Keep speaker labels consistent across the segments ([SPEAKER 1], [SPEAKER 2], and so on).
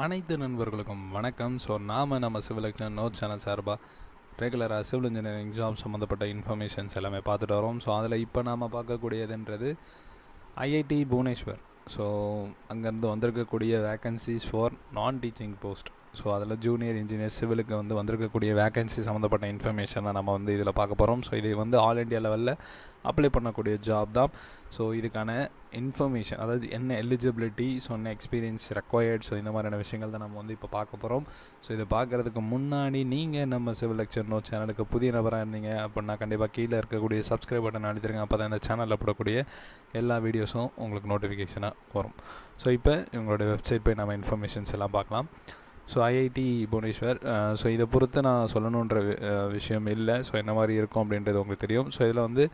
[SPEAKER 1] அனைத்து நண்பர்களுக்கும் வணக்கம். ஸோ நம்ம சிவில் நோட் சேனல் சார்பாக ரெகுலராக சிவில் இன்ஜினியரிங் ஜாப் சம்மந்தப்பட்ட இன்ஃபர்மேஷன்ஸ் எல்லாமே பார்த்துட்டு வரோம். ஸோ அதில் இப்போ நாம் பார்க்கக்கூடியதுன்றது ஐஐடி புவனேஸ்வர். ஸோ அங்கேருந்து வந்திருக்கக்கூடிய vacancies for non teaching post. So அதில் ஜூனியர் இன்ஜினியர் சிவிலுக்கு வந்திருக்கக்கூடிய வேக்கன்சி சம்மந்தப்பட்ட இன்ஃபர்மேஷன் தான் நம்ம இதில் பார்க்க போகிறோம். ஸோ இது ஆல் இண்டியா லெவலில் அப்ளை பண்ணக்கூடிய ஜாப் தான். ஸோ இதுக்கான இன்ஃபர்மேஷன், அதாவது என்ன எலிஜிபிலிட்டி, ஸோ என்ன எக்ஸ்பீரியன்ஸ் ரெக்வயர்ட், ஸோ இந்த மாதிரியான விஷயங்கள் தான் நம்ம இப்போ பார்க்க போகிறோம். ஸோ இதை பார்க்குறதுக்கு முன்னாடி நீங்கள் நம்ம சிவில் லெக்சர் நோட் சேனலுக்கு புதிய நபராக இருந்தீங்க அப்படின்னா கண்டிப்பாக கீழே இருக்கக்கூடிய சப்ஸ்கிரைப் பட்டன் அழுத்திருங்க. அப்போ தான் இந்த சேனலில் போடக்கூடிய எல்லா வீடியோஸும் உங்களுக்கு நோட்டிஃபிகேஷனாக வரும். ஸோ இப்போ இவங்களோட வெப்சைட் போய் நம்ம இன்ஃபர்மேஷன்ஸ் எல்லாம் பார்க்கலாம். ஸோ ஐஐடி புவனேஸ்வர், ஸோ இதை பொறுத்து நான் சொல்லணுன்ற விஷயம் இல்லை. ஸோ என்ன மாதிரி இருக்கும் அப்படின்றது உங்களுக்கு தெரியும். ஸோ இதில்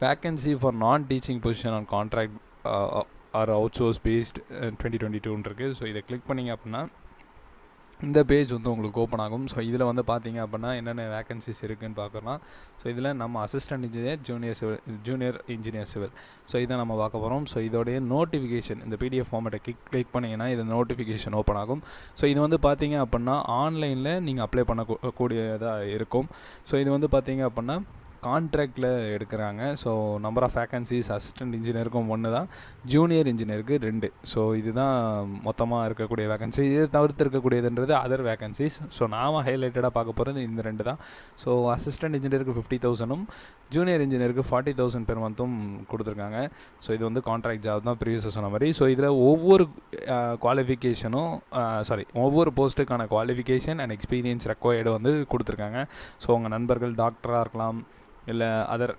[SPEAKER 1] vacancy for non teaching position on contract or outsource based 2022 இருக்குது. ஸோ இதை கிளிக் பண்ணிங்க அப்படின்னா இந்த பேஜ் உங்களுக்கு ஓப்பன் ஆகும். ஸோ இதில் பார்த்தீங்க அப்படின்னா என்னென்ன வேக்கன்சிஸ் இருக்குதுன்னு பார்க்கலாம். ஸோ இதில் நம்ம assistant engineer, junior engineer civil, so இதை நம்ம பார்க்க போகிறோம். ஸோ இதோடைய நோட்டிஃபிகேஷன் இந்த பிடிஎஃப் ஃபார்மேட்டை கிளிக் பண்ணிங்கன்னா இது நோட்டிஃபிகேஷன் ஓப்பன் ஆகும். ஸோ இது பார்த்தீங்க அப்படின்னா ஆன்லைனில் நீங்கள் அப்ளை பண்ணக்கூடியதாக இருக்கும். ஸோ இது பார்த்தீங்க அப்படின்னா கான்ட்ராக்டில் எடுக்கிறாங்க. So number of vacancies assistant இன்ஜினியருக்கும் 1 தான், ஜூனியர் இன்ஜினியருக்கு 2. ஸோ இதுதான் மொத்தமாக இருக்கக்கூடிய வேக்கன்சி. இதை தவிர்த்து இருக்கக்கூடியதுன்றது அதர் வேக்கன்சிஸ். ஸோ நாம் ஹைலைட்டடாக பார்க்க போகிறது இந்த 2 தான். ஸோ அசிஸ்டன்ட் இன்ஜினியருக்கு 50,000ம் ஜூனியர் இன்ஜினியருக்கு 40,000 பெர் மந்த்தும் கொடுத்துருக்காங்க. ஸோ இது கான்ட்ராக்ட் ஜாப் தான் ப்ரீவியஸாக சொன்ன மாதிரி. ஸோ இதில் ஒவ்வொரு குவாலிஃபிகேஷனும் ஒவ்வொரு போஸ்ட்டுக்கான குவாலிஃபிகேஷன் அண்ட் எக்ஸ்பீரியன்ஸ் ரெக்வயர்டு கொடுத்துருக்காங்க. ஸோ உங்கள் நண்பர்கள் டாக்டராக இருக்கலாம், இல்லை அதர்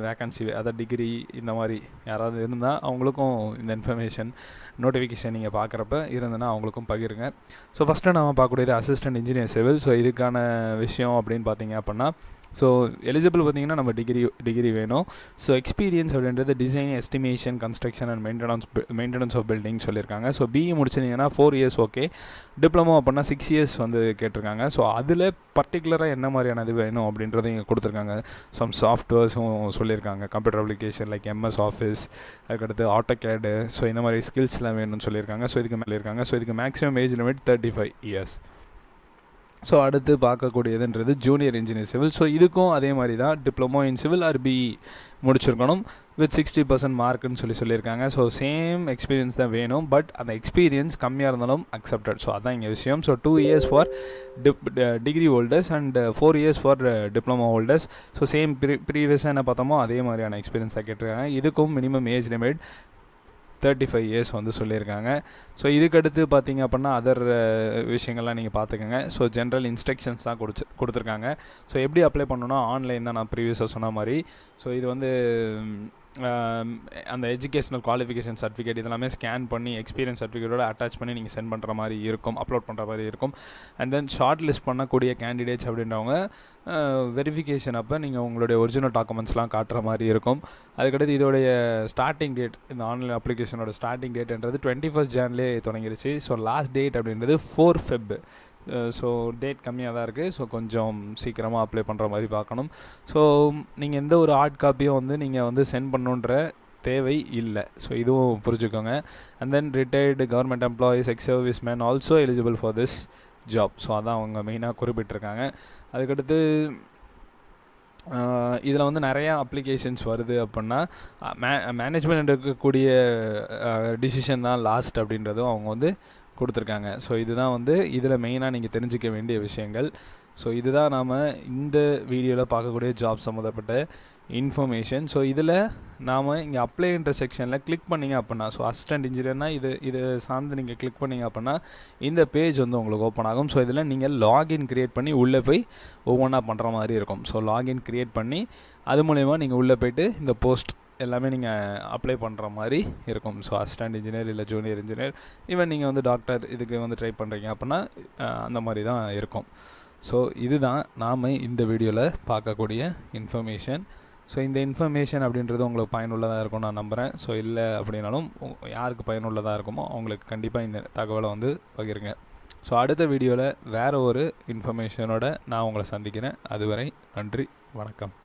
[SPEAKER 1] வேக்கன்சி அதர் டிகிரி இந்த மாதிரி யாராவது இருந்தால் அவங்களுக்கும் இந்த இன்ஃபர்மேஷன் நோட்டிஃபிகேஷன் நீங்கள் பார்க்குறப்ப இருந்ததுன்னா அவங்களுக்கும் பகிருங்க. ஸோ ஃபஸ்ட்டு நம்ம பார்க்கக்கூடியது அசிஸ்டன்ட் இன்ஜினியர் சிவில். ஸோ இதுக்கான விஷயம் அப்படின்னு பார்த்தீங்க அப்படின்னா, ஸோ எலிஜிபிள் பார்த்திங்கன்னா நம்ம டிகிரி வேணும். ஸோ எக்ஸ்பீரியன்ஸ் அப்படின்றது design, estimation, construction and maintenance of building சொல்லியிருக்காங்க. ஸோ பிஇ முடிச்சிருந்தீங்கன்னா 4 இயர்ஸ் ஓகே, டிப்ளமோ அப்படின்னா 6 இயர்ஸ் கேட்டிருக்காங்க. ஸோ அதில் பர்டிகுலராக என்ன மாதிரியான இது வேணும் அப்படின்றத இங்கே கொடுத்துருக்காங்க. சம் சாஃப்ட்வேர்ஸும் சொல்லியிருக்காங்க, computer application like MS office, அதுக்கடுத்து ஆட்டோகேடு, ஸோ இந்த மாதிரி ஸ்கில்ஸ்லாம் வேணும்னு சொல்லியிருக்காங்க. ஸோ இதுக்கு maximum age limit 35 years. So அடுத்து பார்க்கக்கூடியதுன்றது ஜூனியர் இன்ஜினியர் சிவில். ஸோ இதுக்கும் அதே மாதிரி தான் diploma in civil or BE முடிச்சிருக்கணும் வித் 60% மார்க்குன்னு சொல்லியிருக்காங்க. ஸோ சேம் எக்ஸ்பீரியன்ஸ் தான் வேணும், பட் அந்த எக்ஸ்பீரியன்ஸ் கம்மியாக இருந்தாலும் அக்செப்டட். ஸோ அதான் இங்கே விஷயம். So 2 years for degree holders and 4 years for diploma holders. So same ப்ரீவியஸாக என்ன பார்த்தோமோ அதே மாதிரியான எக்ஸ்பீரியன்ஸ் தான் கேட்டிருக்காங்க. இதுக்கும் மினிமம் ஏஜ் லிமிட் 35 இயர்ஸ் சொல்லியிருக்காங்க. ஸோ இதுக்கடுத்து பார்த்தீங்க அப்படின்னா அதர் விஷயங்கள்லாம் நீங்கள் பார்த்துக்கோங்க. ஸோ ஜென்ரல் இன்ஸ்ட்ரக்ஷன்ஸ் தான் கொடுத்துருக்காங்க. ஸோ எப்படி அப்ளை பண்ணணும்னா ஆன்லைன் தான், நான் ப்ரீவியஸாக சொன்ன மாதிரி. ஸோ இது அந்த எஜுகேஷனல் குவாலிஃபிகேஷன் சர்டிஃபிகேட் இதெல்லாமே ஸ்கேன் பண்ணி எக்ஸ்பீரியன்ஸ் சர்டிஃபிகேட்டோட அட்டாச் பண்ணி நீங்கள் சென்ட் பண்ணுற மாதிரி இருக்கும், அப்லோட் பண்ணுற மாதிரி இருக்கும். அண்ட் தென் ஷார்ட் லிஸ்ட் பண்ணக்கூடிய கேண்டிடேட்ஸ் அப்படின்றவங்க வெரிஃபிகேஷன் அப்போ நீங்கள் உங்களுடைய ஒரிஜினல் டாக்குமெண்ட்ஸ்லாம் காட்டுற மாதிரி இருக்கும். அதுக்கடுத்து இதோடைய ஸ்டார்டிங் டேட், இந்த ஆன்லைன் அப்ளிகேஷனோட ஸ்டார்டிங் டேட்ன்றது 21 ஜான்லேயே தொடங்கிடுச்சு. ஸோ லாஸ்ட் டேட் அப்படின்றது 4 ஃபெப். ஸோ டேட் கம்மியாக தான் இருக்குது. ஸோ கொஞ்சம் சீக்கிரமாக அப்ளை பண்ணுற மாதிரி பார்க்கணும். ஸோ நீங்கள் எந்த ஒரு ஹார்ட் காப்பியும் நீங்கள் சென்ட் பண்ணுன்ற தேவை இல்லை. ஸோ இதுவும் புரிஞ்சுக்கோங்க. And then retired government employees, ex service man also eligible for this job. So அதான் அவங்க மெயினாக குறிப்பிட்டிருக்காங்க. அதுக்கடுத்து இதில் நிறையா அப்ளிகேஷன்ஸ் வருது அப்படின்னா மேனேஜ்மெண்ட் இருக்கக்கூடிய டிசிஷன் தான் லாஸ்ட் அப்படின்றதும் அவங்க கொடுத்துருக்காங்க. ஸோ இதுதான் இதில் மெயினாக நீங்கள் தெரிஞ்சிக்க வேண்டிய விஷயங்கள். ஸோ இதுதான் நாம் இந்த வீடியோவில் பார்க்கக்கூடிய ஜாப் சம்மந்தப்பட்ட இன்ஃபர்மேஷன். ஸோ இதில் நாம் இங்கே அப்ளைன்ற செக்ஷனில் கிளிக் பண்ணிங்க அப்படின்னா, ஸோ அசிஸ்டன்ட் இன்ஜினியர்னால் இது சார்ந்து நீங்கள் கிளிக் பண்ணிங்க அப்படின்னா இந்த பேஜ் உங்களுக்கு ஓப்பன் ஆகும். ஸோ இதில் நீங்கள் லாகின் க்ரியேட் பண்ணி உள்ளே போய் ஒவ்வொன்றா பண்ணுற மாதிரி இருக்கும். ஸோ லாகின் க்ரியேட் பண்ணி அது மூலயமா நீங்கள் உள்ளே போய்ட்டு இந்த போஸ்ட் எல்லாமே நீங்கள் அப்ளை பண்ணுற மாதிரி இருக்கும். ஸோ அசிஸ்டன்ட் இன்ஜினியர் இல்லை ஜூனியர் இன்ஜினியர், ஈவன் நீங்கள் டாக்டர் இதுக்கு ட்ரை பண்ணுறீங்க அப்படின்னா அந்த மாதிரி தான் இருக்கும். ஸோ இதுதான் நாம் இந்த வீடியோவில் பார்க்கக்கூடிய இன்ஃபர்மேஷன். ஸோ இந்த இன்ஃபர்மேஷன் அப்படின்றது உங்களுக்கு பயனுள்ளதாக இருக்கும்னு நான் நம்புகிறேன். ஸோ இல்லை அப்படின்னாலும் யாருக்கு பயனுள்ளதாக இருக்குமோ அவங்களுக்கு கண்டிப்பாக இந்த தகவலை பகிருங்க. ஸோ அடுத்த வீடியோவில் வேறு ஒரு இன்ஃபர்மேஷனோட நான் உங்களை சந்திக்கிறேன். அதுவரை நன்றி, வணக்கம்.